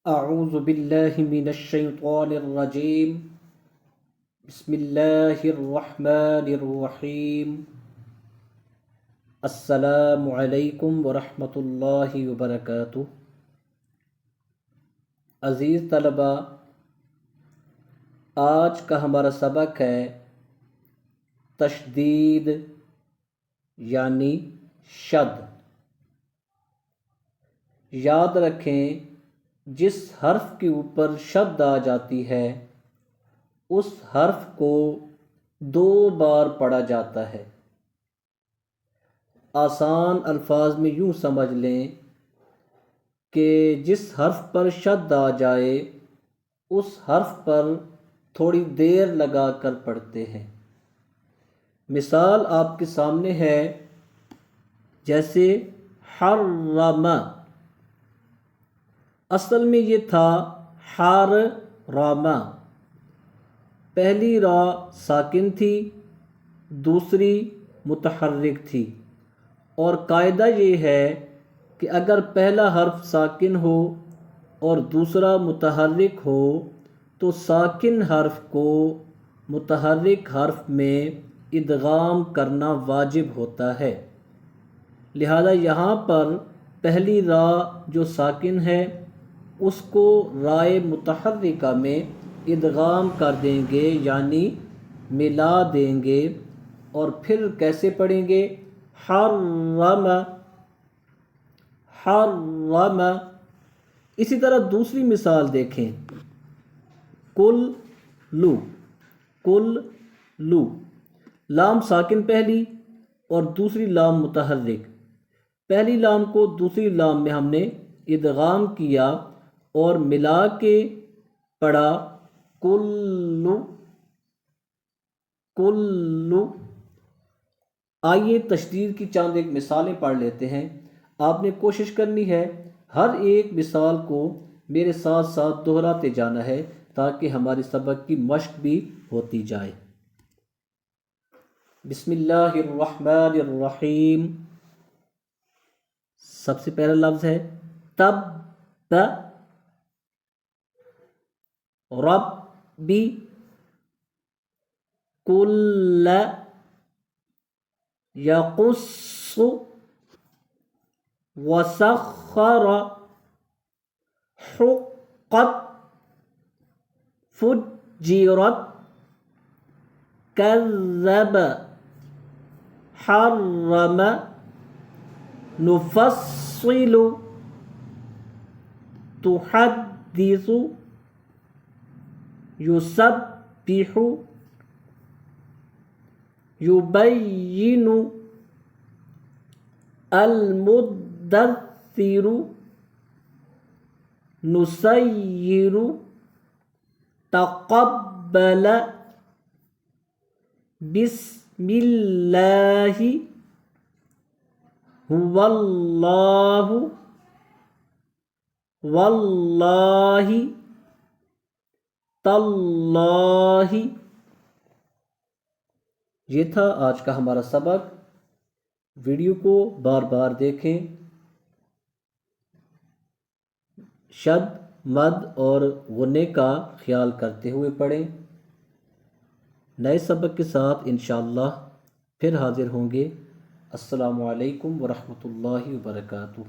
اعوذ باللہ من الشیطان الرجیم بسم اللہ الرحمن الرحیم السلام علیکم ورحمۃ اللہ وبرکاتہ۔ عزیز طلبہ، آج کا ہمارا سبق ہے تشدید یعنی شد۔ یاد رکھیں، جس حرف کے اوپر شد آ جاتی ہے اس حرف کو 2 بار پڑھا جاتا ہے۔ آسان الفاظ میں یوں سمجھ لیں کہ جس حرف پر شد آ جائے اس حرف پر تھوڑی دیر لگا کر پڑھتے ہیں۔ مثال آپ کے سامنے ہے، جیسے حرم، اصل میں یہ تھا حرم، پہلی را ساکن تھی، دوسری متحرک تھی، اور قاعدہ یہ ہے کہ اگر پہلا حرف ساکن ہو اور دوسرا متحرک ہو تو ساکن حرف کو متحرک حرف میں ادغام کرنا واجب ہوتا ہے۔ لہذا یہاں پر پہلی را جو ساکن ہے اس کو رائے متحرکہ میں ادغام کر دیں گے، یعنی ملا دیں گے، اور پھر کیسے پڑھیں گے؟ حرم حرم۔ اسی طرح دوسری مثال دیکھیں، کل لو، لام ساکن پہلی اور دوسری لام متحرک، پہلی لام کو دوسری لام میں ہم نے ادغام کیا اور ملا کے پڑھا کلو۔ آئیے تشدید کی چند ایک مثالیں پڑھ لیتے ہیں۔ آپ نے کوشش کرنی ہے ہر ایک مثال کو میرے ساتھ ساتھ دہراتے جانا ہے تاکہ ہماری سبق کی مشق بھی ہوتی جائے۔ بسم اللہ الرحمن الرحیم۔ سب سے پہلا لفظ ہے تب، ربی، کل، یقص، وسخر، حقت، فجرت، کذب، حرم، نفصل، تحدث، یسبح، یبین، المدثر، نسیر، تقبل، بسم اللہ، هو اللہ، واللہ، تاللہ۔ یہ تھا آج کا ہمارا سبق۔ ویڈیو کو بار بار دیکھیں، شد، مد اور غنّے کا خیال کرتے ہوئے پڑھیں۔ نئے سبق کے ساتھ انشاءاللہ پھر حاضر ہوں گے۔ السلام علیکم ورحمۃ اللہ وبرکاتہ۔